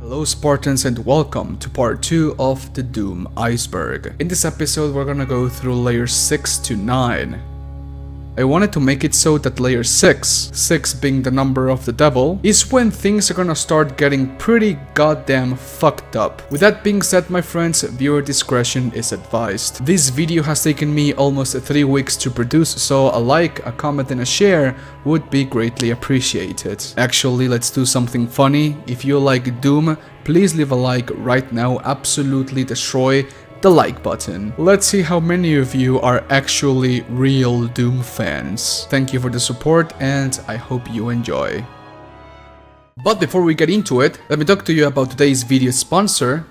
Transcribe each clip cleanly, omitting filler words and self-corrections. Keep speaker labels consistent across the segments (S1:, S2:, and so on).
S1: Hello Spartans and welcome to part 2 of the Doom Iceberg. In this episode we're gonna go through layers 6 to 9. I wanted to make it so that layer 6 being the number of the devil, is when things are gonna start getting pretty goddamn fucked up. With that being said, my friends, viewer discretion is advised. This video has taken me almost 3 weeks to produce, so a like, a comment and a share would be greatly appreciated. Actually, let's do something funny. If you like Doom, please leave a like right now, absolutely destroy the like button. Let's see how many of you are actually real Doom fans. Thank you for the support and I hope you enjoy. But before we get into it, let me talk to you about today's video sponsor,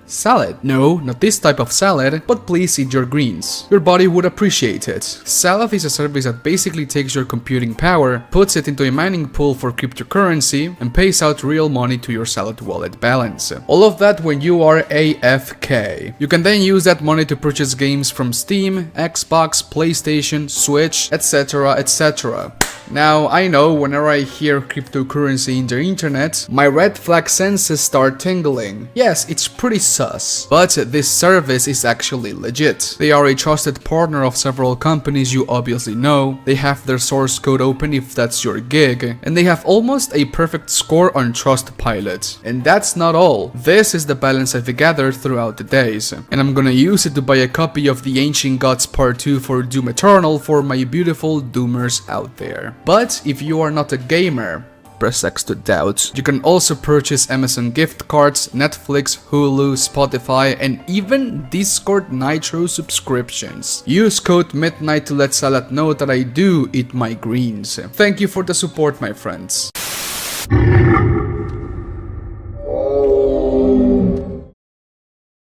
S1: salad. No, not this type of salad, but please eat your greens. Your body would appreciate it. Salad is a service that basically takes your computing power, puts it into a mining pool for cryptocurrency, and pays out real money to your salad wallet balance. All of that when you are AFK. You can then use that money to purchase games from Steam, Xbox, PlayStation, Switch, etc, etc. Now, I know whenever I hear cryptocurrency in the internet, my red flag senses start tingling. Yes, it's pretty sus, but this service is actually legit. They are a trusted partner of several companies you obviously know, they have their source code open if that's your gig, and they have almost a perfect score on Trustpilot. And that's not all. This is the balance I've gathered throughout the days, and I'm gonna use it to buy a copy of the Ancient Gods Part 2 for Doom Eternal for my beautiful Doomers out there. But if you are not a gamer, press X to doubt. You can also purchase Amazon gift cards, Netflix, Hulu, Spotify, and even Discord Nitro subscriptions. Use code MIDNIGHT to let Salad know that I do eat my greens. Thank you for the support, my friends.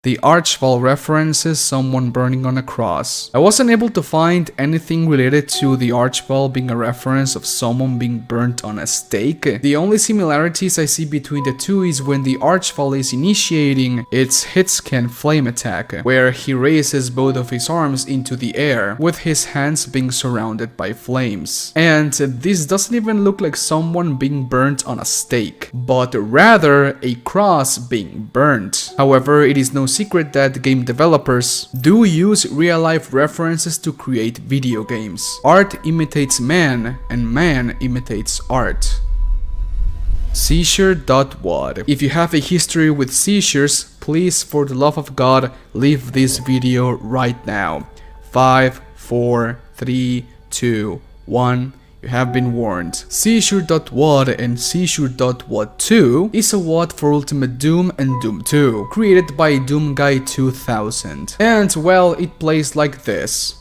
S1: The Archfall references someone burning on a cross. I wasn't able to find anything related to the Archfall being a reference of someone being burnt on a stake. The only similarities I see between the two is when the Archfall is initiating its hitscan flame attack, where he raises both of his arms into the air, with his hands being surrounded by flames. And this doesn't even look like someone being burnt on a stake, but rather a cross being burnt. However, it is no secret that game developers do use real-life references to create video games. Art imitates man, and man imitates art. Seizure.wad. If you have a history with seizures, please, for the love of God, leave this video right now. 5, 4, 3, 2, 1. You have been warned. Seizure.wad and Seizure.wad 2 is a WAD for Ultimate Doom and Doom 2, created by Doom Guy 2000. And well, it plays like this.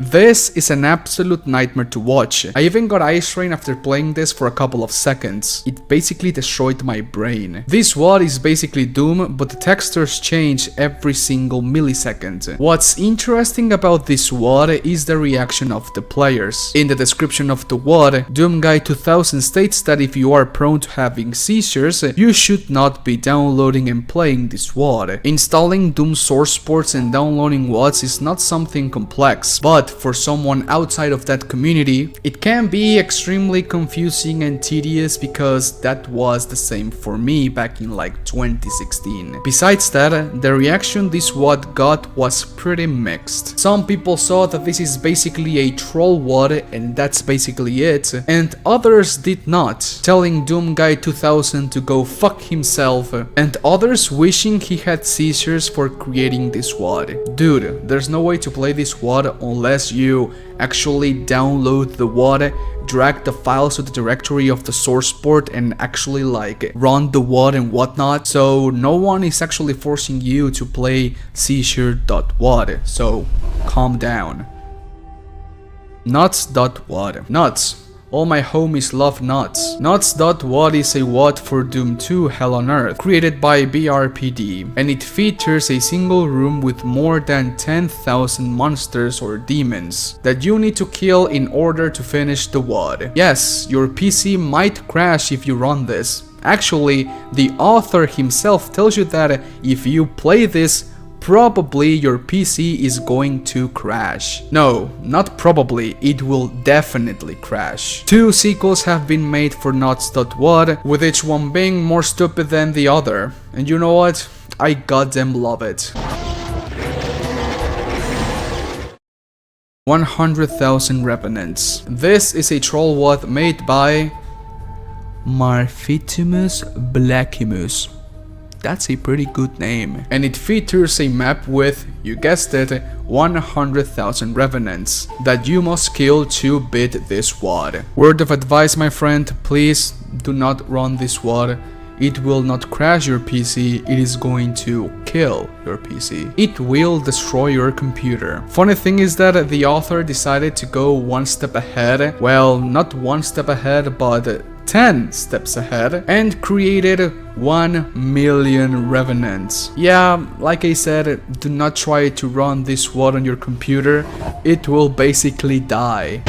S1: This is an absolute nightmare to watch. I even got eye strain after playing this for a couple of seconds. It basically destroyed my brain. This WAD is basically Doom, but the textures change every single millisecond. What's interesting about this WAD is the reaction of the players. In the description of the WAD, Doom Guy 2000 states that if you are prone to having seizures, you should not be downloading and playing this WAD. Installing Doom source ports and downloading WADs is not something complex, but for someone outside of that community, it can be extremely confusing and tedious because that was the same for me back in like 2016. Besides that, the reaction this WAD got was pretty mixed. Some people saw that this is basically a troll WAD and that's basically it, and others did not, telling Doom Guy 2000 to go fuck himself, and others wishing he had seizures for creating this WAD. Dude, there's no way to play this WAD unless you actually download the WAD, drag the files to the directory of the source port and actually like run the WAD and whatnot. So no one is actually forcing you to play Seizure.wad, so calm down. Nuts.wad. Nuts. All my homies love nuts. Nuts.wad is a WAD for Doom 2 Hell on Earth, created by BRPD, and it features a single room with more than 10,000 monsters or demons that you need to kill in order to finish the WAD. Yes, your PC might crash if you run this. Actually, the author himself tells you that if you play this probably your PC is going to crash. No, not probably, it will definitely crash. 2 sequels have been made for Nuts.wad, with each one being more stupid than the other. And you know what? I goddamn love it. 100,000 Revenants. This is a troll WAD made by Marfitimus Blackimus. That's a pretty good name. And it features a map with, you guessed it, 100,000 Revenants that you must kill to beat this WAD. Word of advice, my friend, please do not run this WAD. It will not crash your PC, it is going to kill your PC. It will destroy your computer. Funny thing is that the author decided to go one step ahead. Well, not one step ahead, but 10 steps ahead, and created 1 million Revenants. Yeah, like I said, do not try to run this WAD on your computer. It will basically die.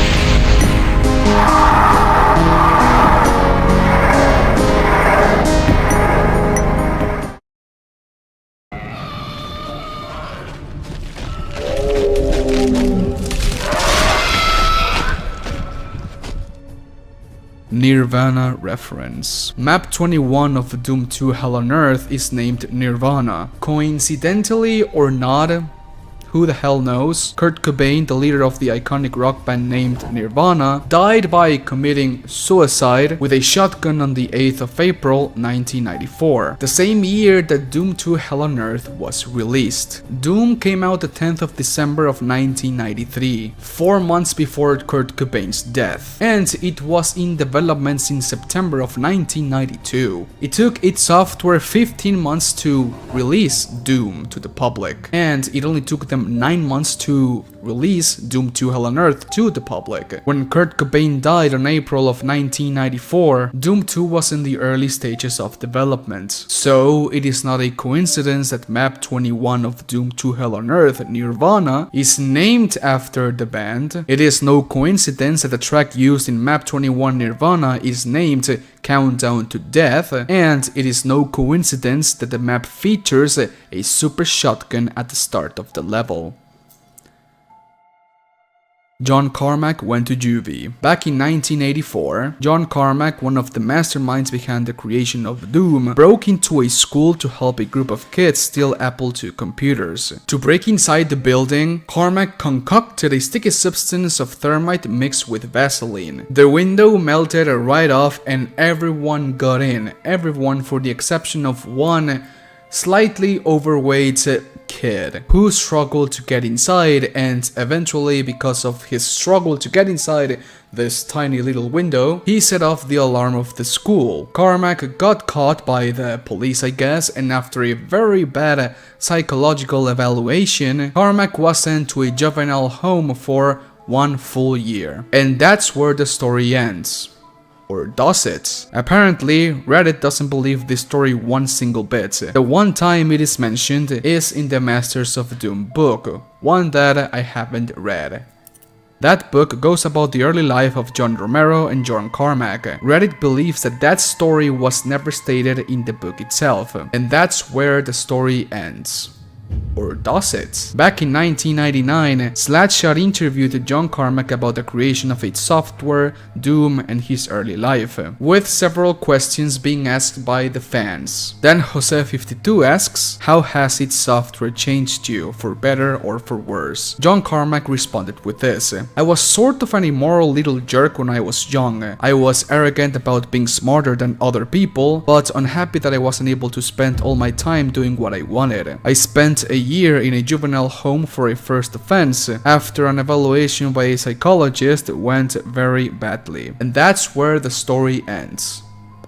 S1: Nirvana reference. Map 21 of Doom 2 Hell on Earth is named Nirvana. Coincidentally or not, who the hell knows, Kurt Cobain, the leader of the iconic rock band named Nirvana, died by committing suicide with a shotgun on the 8th of April 1994, the same year that Doom 2 Hell on Earth was released. Doom came out the 10th of December of 1993, 4 months before Kurt Cobain's death, and it was in development since September of 1992. It took its software 15 months to release Doom to the public, and it only took them 9 months to release Doom 2 Hell on Earth to the public. When Kurt Cobain died in April of 1994, Doom 2 was in the early stages of development. So it is not a coincidence that map 21 of Doom 2 Hell on Earth, Nirvana, is named after the band. It is no coincidence that the track used in map 21 Nirvana is named Countdown to Death, and it is no coincidence that the map features a super shotgun at the start of the level. John Carmack went to juvie. Back in 1984, John Carmack, one of the masterminds behind the creation of Doom, broke into a school to help a group of kids steal Apple II computers. To break inside the building, Carmack concocted a sticky substance of thermite mixed with Vaseline. The window melted right off and everyone got in. Everyone, for the exception of one slightly overweight kid who struggled to get inside, and eventually, because of his struggle to get inside this tiny little window, he set off the alarm of the school. Carmack got caught by the police, I guess, and after a very bad psychological evaluation, Carmack was sent to a juvenile home for 1 full year. And that's where the story ends. Or does it? Apparently, Reddit doesn't believe this story one single bit. The one time it is mentioned is in the Masters of Doom book, one that I haven't read. That book goes about the early life of John Romero and John Carmack. Reddit believes that that story was never stated in the book itself, and that's where the story ends. Or does it? Back in 1999, Slapshot interviewed John Carmack about the creation of its software, Doom, and his early life, with several questions being asked by the fans. Then Jose52 asks, how has its software changed you, for better or for worse? John Carmack responded with this: I was sort of an immoral little jerk when I was young. I was arrogant about being smarter than other people, but unhappy that I wasn't able to spend all my time doing what I wanted. I spent a year in a juvenile home for a first offense, after an evaluation by a psychologist went very badly. And that's where the story ends.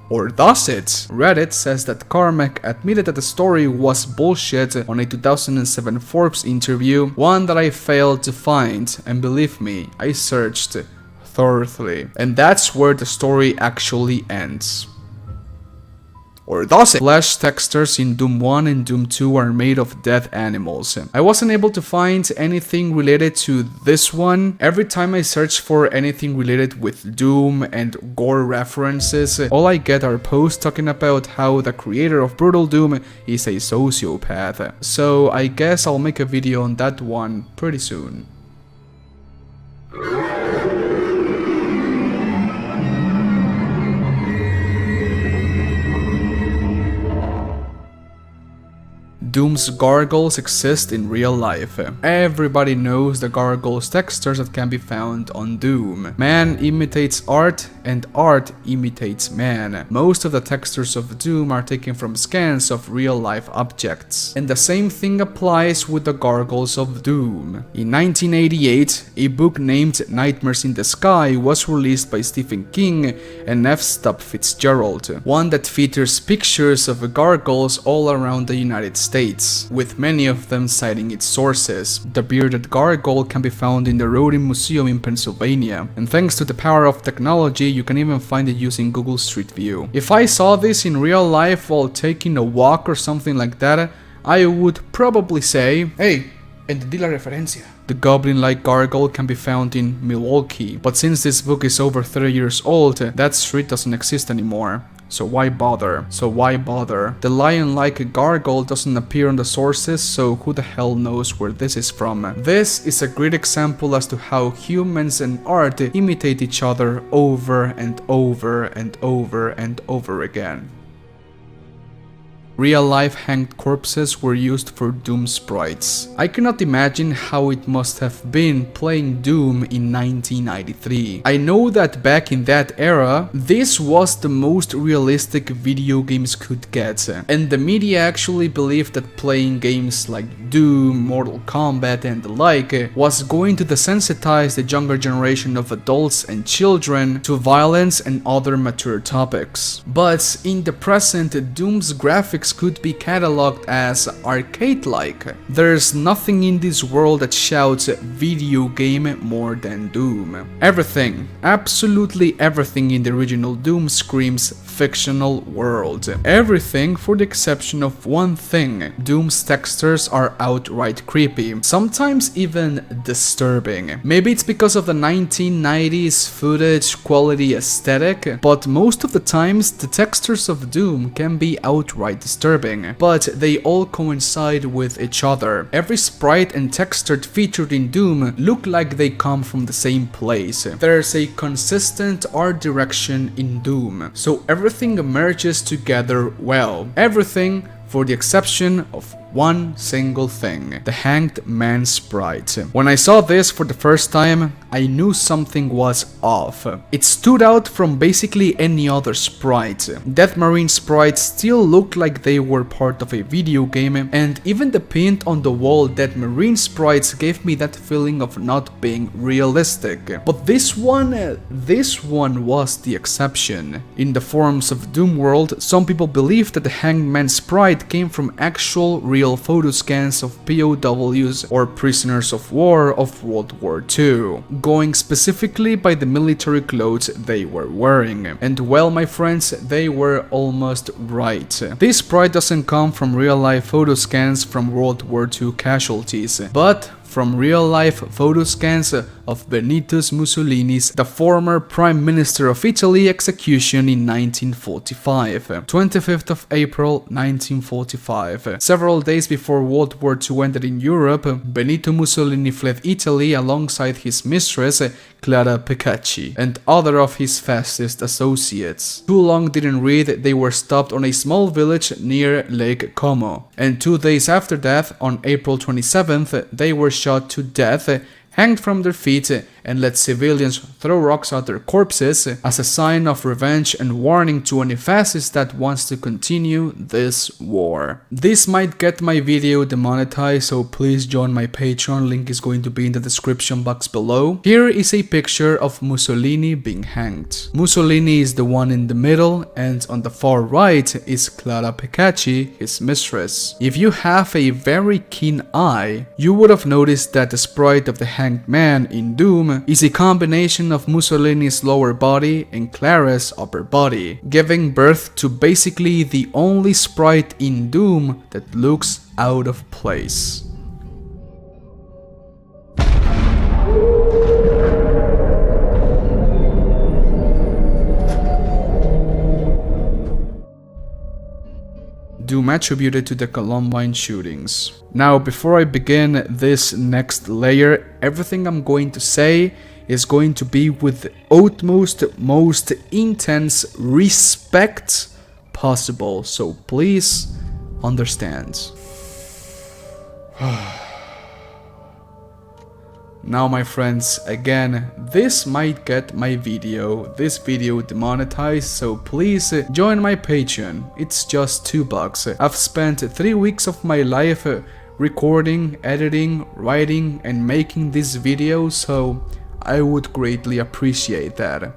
S1: Or does it? Reddit says that Carmack admitted that the story was bullshit on a 2007 Forbes interview, one that I failed to find, and believe me, I searched thoroughly. And that's where the story actually ends. Or does it? Flesh textures in Doom 1 and Doom 2 are made of dead animals. I wasn't able to find anything related to this one. Every time I search for anything related with Doom and Gore references, all I get are posts talking about how the creator of Brutal Doom is a sociopath. So I guess I'll make a video on that one pretty soon. Doom's gargoyles exist in real life. Everybody knows the gargoyles textures that can be found on Doom. Man imitates art and art imitates man. Most of the textures of Doom are taken from scans of real life objects. And the same thing applies with the gargoyles of Doom. In 1988, a book named Nightmares in the Sky was released by Stephen King and F. Stubb Fitzgerald, one that features pictures of gargoyles all around the United States, with many of them citing its sources. The bearded gargoyle can be found in the Rodin Museum in Pennsylvania, and thanks to the power of technology, you can even find it using Google Street View. If I saw this in real life while taking a walk or something like that, I would probably say, "Hey, entendí la referencia." The goblin-like gargoyle can be found in Milwaukee, but since this book is over 30 years old, that street doesn't exist anymore. So why bother? The lion-like gargoyle doesn't appear on the sources, so who the hell knows where this is from? This is a great example as to how humans and art imitate each other over and over and over and over again. Real-life hanged corpses were used for Doom sprites. I cannot imagine how it must have been playing Doom in 1993. I know that back in that era, this was the most realistic video games could get, and the media actually believed that playing games like Doom, Mortal Kombat and the like was going to desensitize the younger generation of adults and children to violence and other mature topics. But in the present, Doom's graphics could be cataloged as arcade-like. There's nothing in this world that shouts video game more than Doom. Everything, absolutely everything in the original Doom screams fictional world. Everything for the exception of one thing. Doom's textures are outright creepy, sometimes even disturbing. Maybe it's because of the 1990s footage quality aesthetic, but most of the times the textures of Doom can be outright disturbing, but they all coincide with each other. Every sprite and texture featured in Doom look like they come from the same place. There's a consistent art direction in Doom, so everything merges together well. Everything for the exception of one single thing, the Hanged Man sprite. When I saw this for the first time, I knew something was off. It stood out from basically any other sprite. Dead Marine sprites still looked like they were part of a video game, and even the paint on the wall Dead Marine sprites gave me that feeling of not being realistic. But this one was the exception. In the forums of Doom World, some people believe that the Hanged Man sprite came from actual real photo scans of POWs or prisoners of war of World War II, going specifically by the military clothes they were wearing. And well, my friends, they were almost right. This sprite doesn't come from real-life photo scans from World War II casualties, but from real-life photo scans of Benito Mussolini's, the former Prime Minister of Italy, execution in 1945, 25th of April 1945. Several days before World War II ended in Europe, Benito Mussolini fled Italy alongside his mistress, Clara Pecacci, and other of his fascist associates. Too long didn't read, they were stopped on a small village near Lake Como, and 2 days after that, on April 27th, they were shot to death, hanged from their feet, and let civilians throw rocks at their corpses as a sign of revenge and warning to any fascist that wants to continue this war. This might get my video demonetized, so please join my Patreon, link is going to be in the description box below. Here is a picture of Mussolini being hanged. Mussolini is the one in the middle, and on the far right is Clara Pecacci, his mistress. If you have a very keen eye, you would have noticed that the sprite of the hanged man in Doom Doom is a combination of Mussolini's lower body and Clara's upper body, giving birth to basically the only sprite in Doom that looks out of place. Doom attributed to the Columbine shootings. Now, before I begin this next layer, everything I'm going to say is going to be with the utmost, most intense respect possible, so please understand. Now, my friends, again, this might get this video demonetized, so please join my Patreon. It's just $2. I've spent 3 weeks of my life recording, editing, writing, and making this video, so I would greatly appreciate that.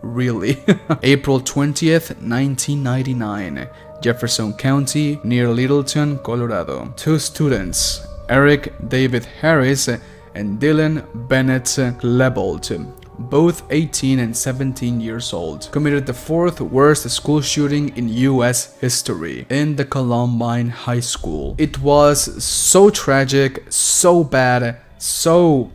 S1: Really. April 20th, 1999, Jefferson County, near Littleton, Colorado. 2 students, Eric David Harris and Dylan Bennett Klebold, both 18 and 17 years old, committed the 4th worst school shooting in US history in the Columbine High School. It was so tragic, so bad, so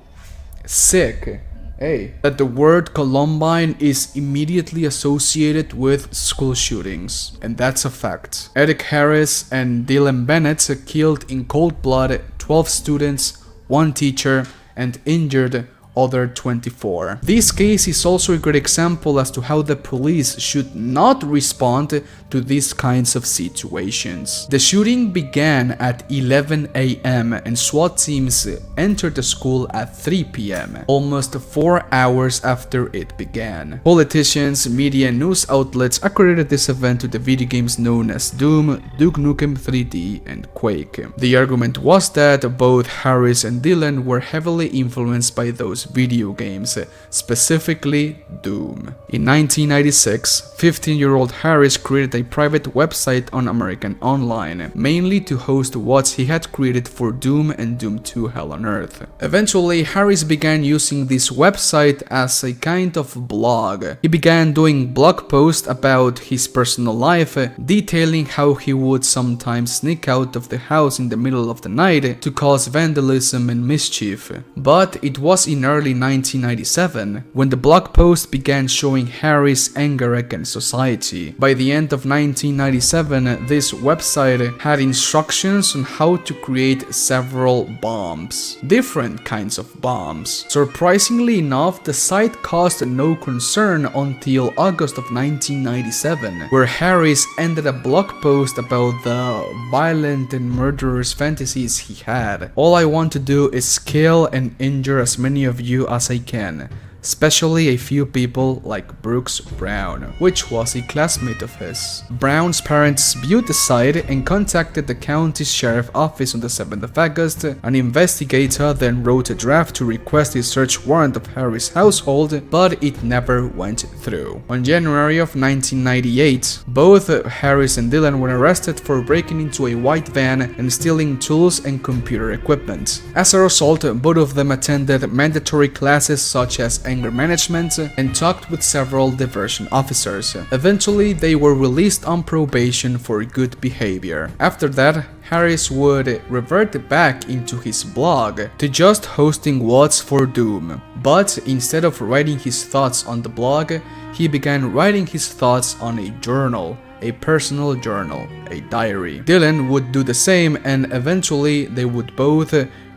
S1: sick, that the word Columbine is immediately associated with school shootings, and that's a fact. Eric Harris and Dylan Bennett killed in cold blood 12 students, 1 teacher, and injured other 24. This case is also a great example as to how the police should not respond to these kinds of situations. The shooting began at 11 a.m. and SWAT teams entered the school at 3 p.m., almost 4 hours after it began. Politicians, media, and news outlets accredited this event to the video games known as Doom, Duke Nukem 3D, and Quake. The argument was that both Harris and Dylan were heavily influenced by those video games, specifically Doom. In 1996, 15-year-old Harris created a private website on American Online, mainly to host what he had created for Doom and Doom 2 Hell on Earth. Eventually, Harris began using this website as a kind of blog. He began doing blog posts about his personal life, detailing how he would sometimes sneak out of the house in the middle of the night to cause vandalism and mischief. But it was in early 1997 when the blog post began showing Harris' anger against society. By the end of 1997, this website had instructions on how to create several bombs, different kinds of bombs. Surprisingly enough, the site caused no concern until August of 1997, where Harris ended a blog post about the violent and murderous fantasies he had. All I want to do is kill and injure as many of you as I can, especially a few people like Brooks Brown, which was a classmate of his. Brown's parents viewed the site and contacted the county sheriff office on the 7th of August. An investigator then wrote a draft to request a search warrant of Harris' household, but it never went through. On January of 1998, both Harris and Dylan were arrested for breaking into a white van and stealing tools and computer equipment. As a result, both of them attended mandatory classes such as anger management and talked with several diversion officers. Eventually, they were released on probation for good behavior. After that, Harris would revert back into his blog to just hosting WADs for Doom. But instead of writing his thoughts on the blog, he began writing his thoughts on a journal, a personal journal, a diary. Dylan would do the same, and eventually they would both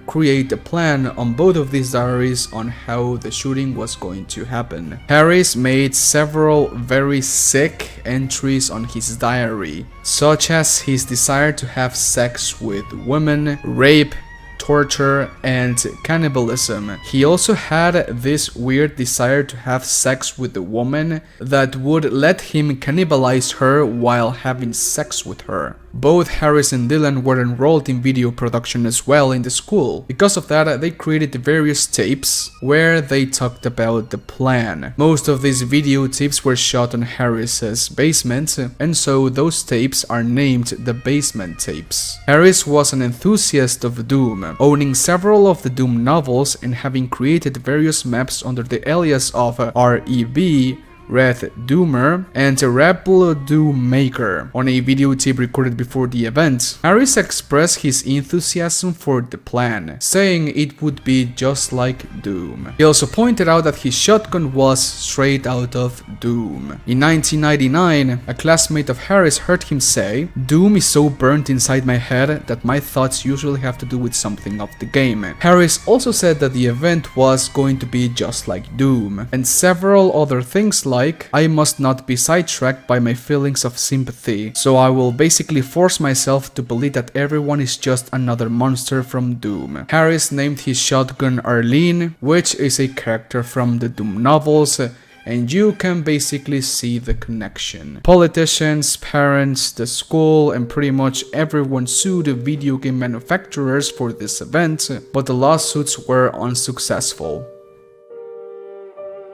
S1: create a plan on both of these diaries on how the shooting was going to happen. Harris made several very sick entries on his diary, such as his desire to have sex with women, rape, torture, and cannibalism. He also had this weird desire to have sex with a woman that would let him cannibalize her while having sex with her. Both Harris and Dylan were enrolled in video production as well in the school. Because of that, they created various tapes where they talked about the plan. Most of these video tapes were shot on Harris's basement, and so those tapes are named the basement tapes. Harris was an enthusiast of Doom, owning several of the Doom novels and having created various maps under the alias of REB, Red Doomer, and Rebel Doom Maker on a videotape recorded before the event. Harris expressed his enthusiasm for the plan, saying it would be just like Doom. He also pointed out that his shotgun was straight out of Doom. In 1999, a classmate of Harris heard him say, "Doom is so burnt inside my head that my thoughts usually have to do with something of the game." Harris also said that the event was going to be just like Doom, and several other things like, "I must not be sidetracked by my feelings of sympathy, so I will basically force myself to believe that everyone is just another monster from Doom." Harris named his shotgun Arlene, which is a character from the Doom novels, and you can basically see the connection. Politicians, parents, the school, and pretty much everyone sued the video game manufacturers for this event, but the lawsuits were unsuccessful.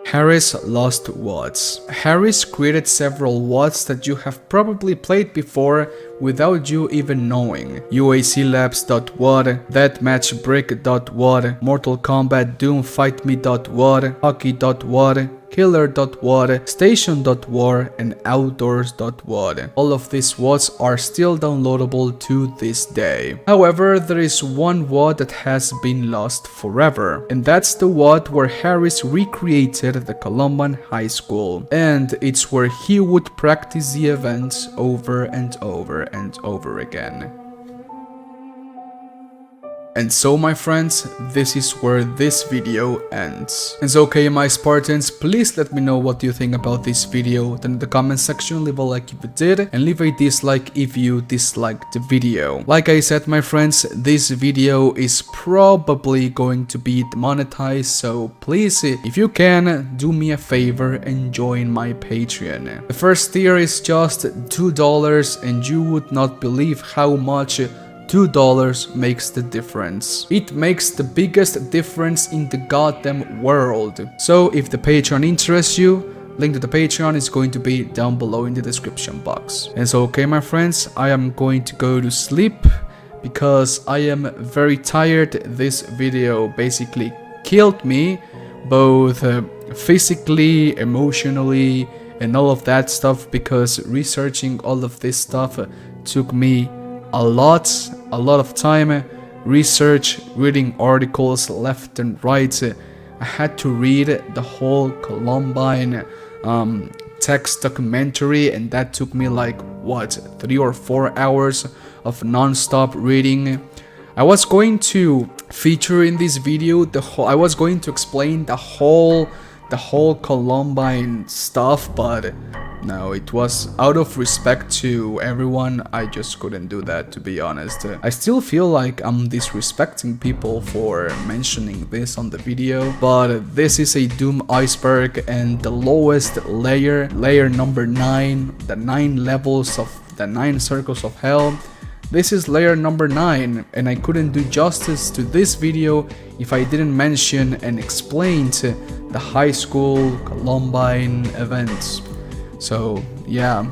S1: Harris lost WADs. Harris created several WADs that you have probably played before without you even knowing. UAClabs.wad, Deathmatchbrick.wad, Mortal Kombat Doom Fight Me.wad, Hockey.wad, Killer.wad, Station.wad, and Outdoors.wad. All of these WADs are still downloadable to this day. However, there is one WAD that has been lost forever, and that's the WAD where Harris recreated the Columbine High School, and it's where he would practice the events over and over and over again. And so, my friends, this is where this video ends. And so, okay, my Spartans, please let me know what you think about this video. Then in the comment section, leave a like if you did, and leave a dislike if you disliked the video. Like I said, my friends, this video is probably going to be demonetized, so please, if you can, do me a favor and join my Patreon. The first tier is just $2, and you would not believe how much $2 makes the difference. It makes the biggest difference in the goddamn world. So if the Patreon interests you, link to the Patreon is going to be down below in the description box. And so, okay, my friends, I am going to go to sleep because I am very tired. This video basically killed me, both physically, emotionally, and all of that stuff, because researching all of this stuff took me a lot of time. Research, reading articles left and right. I had to read the whole Columbine text documentary, and that took me like, what, 3 or 4 hours of non-stop reading. I was going to feature in this video I was going to explain the whole Columbine stuff, but no, it was out of respect to everyone. I just couldn't do that, to be honest. I still feel like I'm disrespecting people for mentioning this on the video, but this is a Doom Iceberg, and the lowest layer, layer number 9, the 9 levels of the 9 circles of hell. This is layer number 9, and I couldn't do justice to this video if I didn't mention and explain the high school Columbine events. So yeah,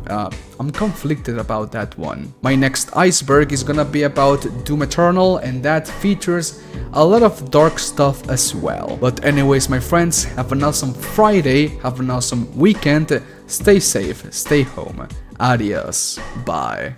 S1: I'm conflicted about that one. My next Iceberg is gonna be about Doom Eternal, and that features a lot of dark stuff as well. But anyways, my friends, have an awesome Friday, have an awesome weekend, stay safe, stay home, adios, bye.